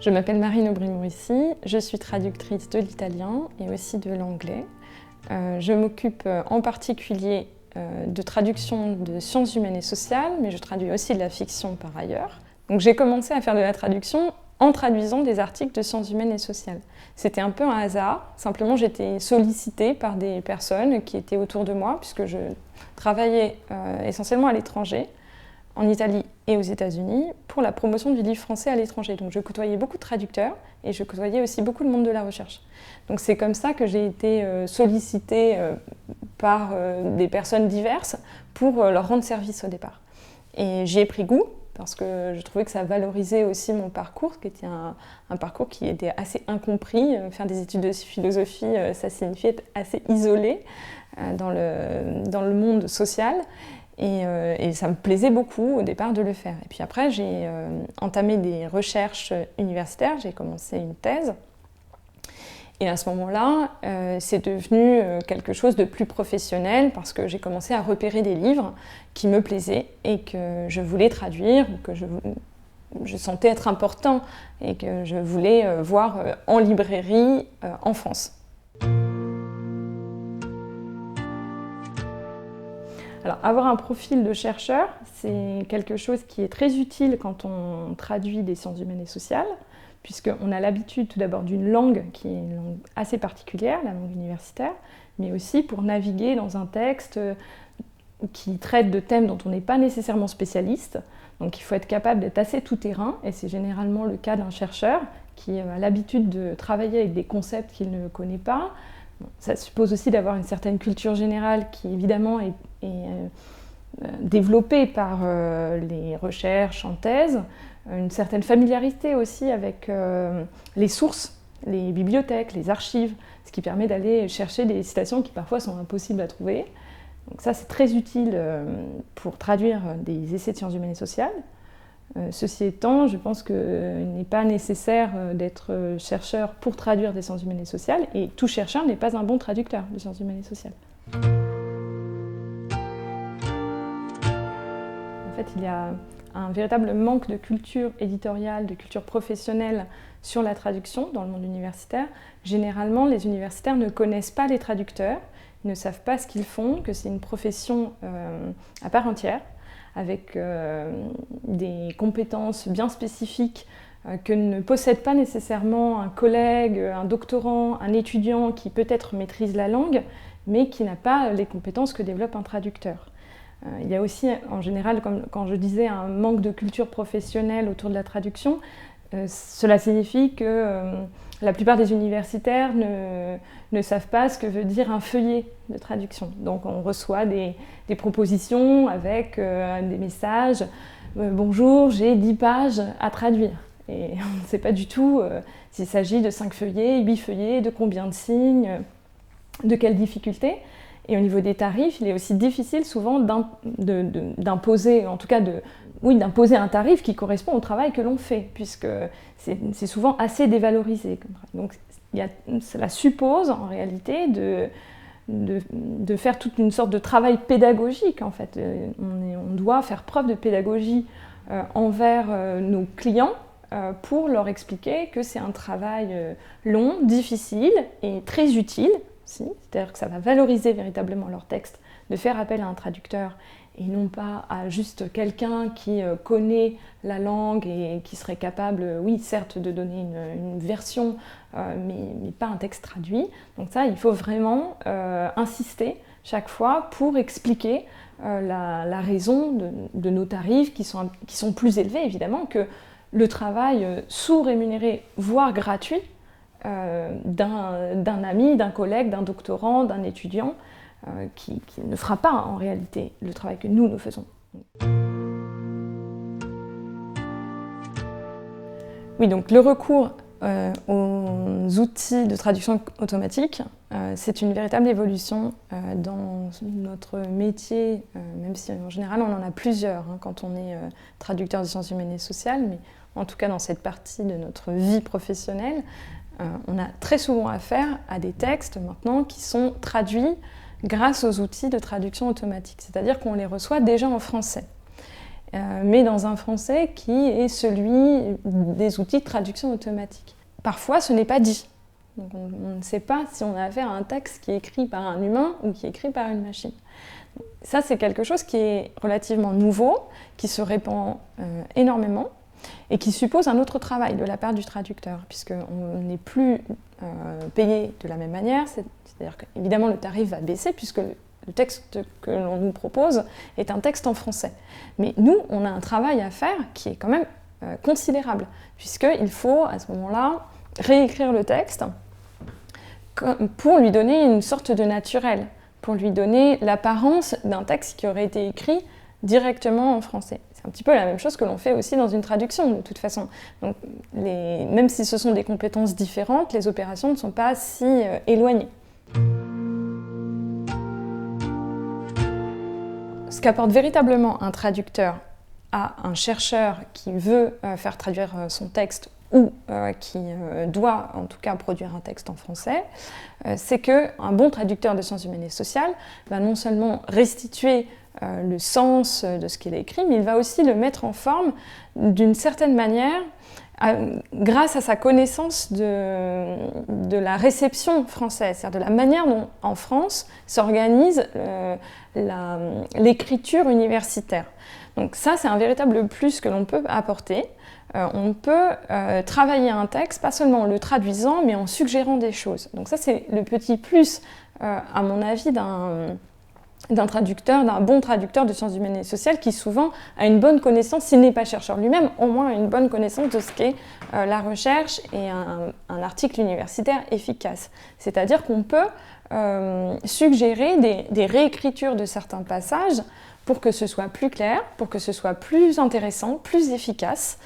Je m'appelle Marine Aubry-Mouricy, je suis traductrice de l'italien et aussi de l'anglais. Je m'occupe en particulier de traduction de sciences humaines et sociales, mais je traduis aussi de la fiction par ailleurs. Donc j'ai commencé à faire de la traduction en traduisant des articles de sciences humaines et sociales. C'était un peu un hasard, simplement j'étais sollicitée par des personnes qui étaient autour de moi, puisque je travaillais essentiellement à l'étranger, en Italie et aux États-Unis, pour la promotion du livre français à l'étranger. Donc je côtoyais beaucoup de traducteurs et je côtoyais aussi beaucoup le monde de la recherche. Donc c'est comme ça que j'ai été sollicitée par des personnes diverses pour leur rendre service au départ. Et j'y ai pris goût parce que je trouvais que ça valorisait aussi mon parcours, qui était un parcours qui était assez incompris. Faire des études de philosophie, ça signifiait être assez isolé dans le monde social. Et ça me plaisait beaucoup au départ de le faire. Et puis après, j'ai entamé des recherches universitaires, j'ai commencé une thèse. Et à ce moment-là, c'est devenu quelque chose de plus professionnel parce que j'ai commencé à repérer des livres qui me plaisaient et que je voulais traduire, ou que je sentais être important et que je voulais voir en librairie en France. Alors, avoir un profil de chercheur, c'est quelque chose qui est très utile quand on traduit des sciences humaines et sociales, puisqu'on a l'habitude tout d'abord d'une langue qui est une langue assez particulière, la langue universitaire, mais aussi pour naviguer dans un texte qui traite de thèmes dont on n'est pas nécessairement spécialiste. Donc il faut être capable d'être assez tout-terrain, et c'est généralement le cas d'un chercheur qui a l'habitude de travailler avec des concepts qu'il ne connaît pas. Ça suppose aussi d'avoir une certaine culture générale qui évidemment est développée par les recherches en thèse, une certaine familiarité aussi avec les sources, les bibliothèques, les archives, ce qui permet d'aller chercher des citations qui parfois sont impossibles à trouver. Donc ça c'est très utile pour traduire des essais de sciences humaines et sociales. Ceci étant, je pense qu'il n'est pas nécessaire d'être chercheur pour traduire des sciences humaines et sociales, et tout chercheur n'est pas un bon traducteur de sciences humaines et sociales. En fait, il y a un véritable manque de culture éditoriale, de culture professionnelle sur la traduction dans le monde universitaire. Généralement, les universitaires ne connaissent pas les traducteurs, ils ne savent pas ce qu'ils font, que c'est une profession à part entière, avec des compétences bien spécifiques que ne possède pas nécessairement un collègue, un doctorant, un étudiant qui peut-être maîtrise la langue, mais qui n'a pas les compétences que développe un traducteur. Il y a aussi, en général, comme quand je disais, un manque de culture professionnelle autour de la traduction. Cela signifie que la plupart des universitaires ne savent pas ce que veut dire un feuillet de traduction. Donc on reçoit des propositions avec des messages « Bonjour, j'ai 10 pages à traduire ». Et on ne sait pas du tout s'il s'agit de 5 feuillets, 8 feuillets, de combien de signes, de quelles difficultés. Et au niveau des tarifs, il est aussi difficile souvent d'imposer, en tout cas d'imposer un tarif qui correspond au travail que l'on fait, puisque c'est souvent assez dévalorisé. Donc cela suppose en réalité de faire toute une sorte de travail pédagogique en fait. On doit faire preuve de pédagogie envers nos clients pour leur expliquer que c'est un travail long, difficile et très utile. C'est-à-dire que ça va valoriser véritablement leur texte, de faire appel à un traducteur et non pas à juste quelqu'un qui connaît la langue et qui serait capable, oui, certes, de donner une version, mais pas un texte traduit. Donc ça, il faut vraiment insister chaque fois pour expliquer la raison de nos tarifs qui sont plus élevés, évidemment, que le travail sous-rémunéré, voire gratuit, d'un ami, d'un collègue, d'un doctorant, d'un étudiant qui ne fera pas en réalité le travail que nous faisons. Oui, donc le recours aux outils de traduction automatique c'est une véritable évolution dans notre métier, même si en général on en a plusieurs quand on est traducteur des sciences humaines et sociales, mais en tout cas dans cette partie de notre vie professionnelle, on a très souvent affaire à des textes maintenant qui sont traduits grâce aux outils de traduction automatique, c'est-à-dire qu'on les reçoit déjà en français, mais dans un français qui est celui des outils de traduction automatique. Parfois ce n'est pas dit. Donc on ne sait pas si on a affaire à un texte qui est écrit par un humain ou qui est écrit par une machine. Ça, c'est quelque chose qui est relativement nouveau, qui se répand énormément et qui suppose un autre travail de la part du traducteur, puisqu'on n'est plus payé de la même manière, c'est-à-dire qu'évidemment le tarif va baisser puisque le texte que l'on nous propose est un texte en français. Mais nous, on a un travail à faire qui est quand même considérable, puisqu'il faut à ce moment-là réécrire le texte pour lui donner une sorte de naturel, pour lui donner l'apparence d'un texte qui aurait été écrit directement en français. C'est un petit peu la même chose que l'on fait aussi dans une traduction, de toute façon. Donc, même si ce sont des compétences différentes, les opérations ne sont pas si éloignées. Ce qu'apporte véritablement un traducteur à un chercheur qui veut faire traduire son texte ou qui doit en tout cas produire un texte en français, c'est qu'un bon traducteur de sciences humaines et sociales va non seulement restituer le sens de ce qu'il a écrit, mais il va aussi le mettre en forme d'une certaine manière grâce à sa connaissance de la réception française, c'est-à-dire de la manière dont en France s'organise l'écriture universitaire. Donc ça, c'est un véritable plus que l'on peut apporter. On peut travailler un texte, pas seulement en le traduisant, mais en suggérant des choses. Donc ça, c'est le petit plus, à mon avis, d'un traducteur, d'un bon traducteur de sciences humaines et sociales qui souvent a une bonne connaissance, s'il n'est pas chercheur lui-même, au moins une bonne connaissance de ce qu'est la recherche et un article universitaire efficace. C'est-à-dire qu'on peut suggérer des réécritures de certains passages pour que ce soit plus clair, pour que ce soit plus intéressant, plus efficace,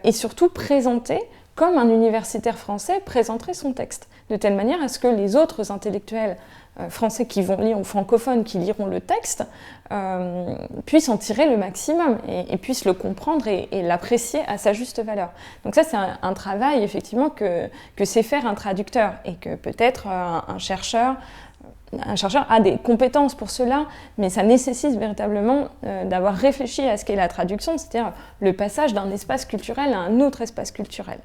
et surtout présenté comme un universitaire français présenterait son texte, de telle manière à ce que les autres intellectuels français qui vont lire, ou francophones qui liront le texte, puissent en tirer le maximum et puissent le comprendre et l'apprécier à sa juste valeur. Donc ça, c'est un travail effectivement que sait faire un traducteur et que peut-être un chercheur a des compétences pour cela, mais ça nécessite véritablement d'avoir réfléchi à ce qu'est la traduction, c'est-à-dire le passage d'un espace culturel à un autre espace culturel.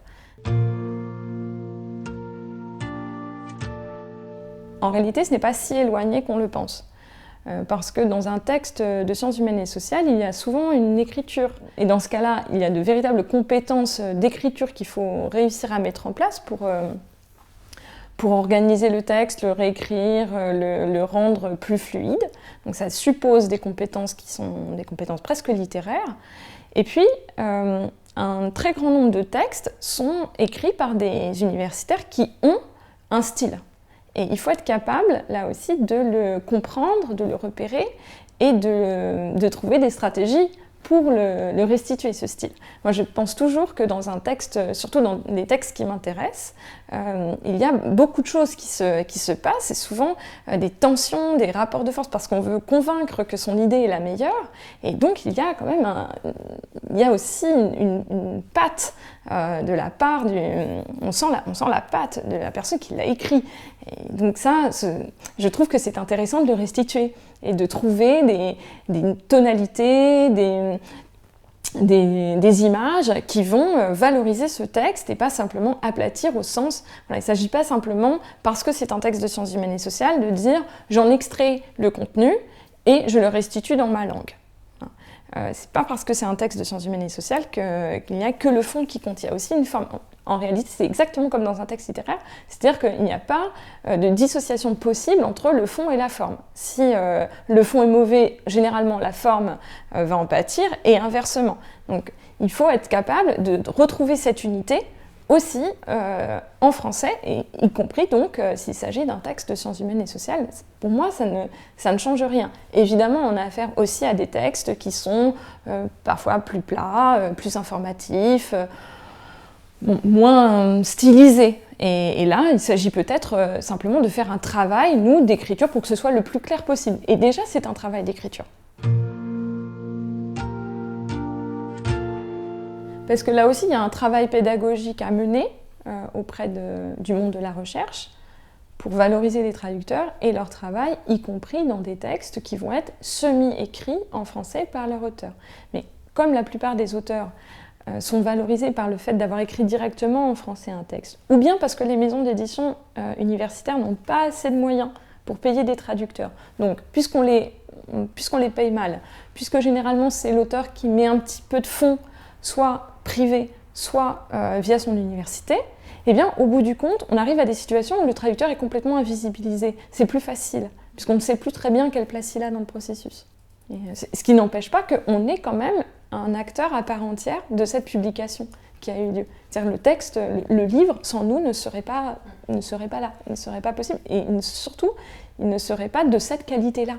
En réalité, ce n'est pas si éloigné qu'on le pense, parce que dans un texte de sciences humaines et sociales, il y a souvent une écriture. Et dans ce cas-là, il y a de véritables compétences d'écriture qu'il faut réussir à mettre en place pour organiser le texte, le réécrire, le rendre plus fluide. Donc ça suppose des compétences qui sont des compétences presque littéraires. Et puis, un très grand nombre de textes sont écrits par des universitaires qui ont un style. Et il faut être capable, là aussi, de le comprendre, de le repérer et de trouver des stratégies pour le restituer, ce style. Moi, je pense toujours que dans un texte, surtout dans les textes qui m'intéressent, il y a beaucoup de choses qui se passent, et souvent des tensions, des rapports de force, parce qu'on veut convaincre que son idée est la meilleure, et donc il y a quand même il y a aussi une patte de la part on sent la patte de la personne qui l'a écrit. Et donc ça, je trouve que c'est intéressant de le restituer et de trouver des tonalités, des images qui vont valoriser ce texte et pas simplement aplatir au sens... Voilà, il ne s'agit pas simplement, parce que c'est un texte de sciences humaines et sociales, de dire j'en extrais le contenu et je le restitue dans ma langue. C'est pas parce que c'est un texte de sciences humaines et sociales qu'il n'y a que le fond qui compte. Il y a aussi une forme. En réalité, c'est exactement comme dans un texte littéraire, c'est-à-dire qu'il n'y a pas de dissociation possible entre le fond et la forme. Si le fond est mauvais, généralement la forme va en pâtir, et inversement. Donc il faut être capable de retrouver cette unité aussi en français, et y compris donc s'il s'agit d'un texte de sciences humaines et sociales. Pour moi, ça ne change rien. Évidemment, on a affaire aussi à des textes qui sont parfois plus plats, plus informatifs, moins stylisé. Et là, il s'agit peut-être simplement de faire un travail, nous, d'écriture pour que ce soit le plus clair possible. Et déjà, c'est un travail d'écriture. Parce que là aussi, il y a un travail pédagogique à mener auprès du monde de la recherche pour valoriser les traducteurs et leur travail, y compris dans des textes qui vont être semi-écrits en français par leur auteur. Mais comme la plupart des auteurs sont valorisés par le fait d'avoir écrit directement en français un texte, ou bien parce que les maisons d'édition universitaires n'ont pas assez de moyens pour payer des traducteurs. Donc, puisqu'on les paye mal, puisque généralement c'est l'auteur qui met un petit peu de fonds, soit privé, soit via son université, eh bien, au bout du compte, on arrive à des situations où le traducteur est complètement invisibilisé. C'est plus facile, puisqu'on ne sait plus très bien quelle place il a dans le processus. Et ce qui n'empêche pas qu'on est quand même un acteur à part entière de cette publication qui a eu lieu. C'est-à-dire le texte, le livre, sans nous, ne serait pas là, ne serait pas possible. Et surtout, il ne serait pas de cette qualité-là.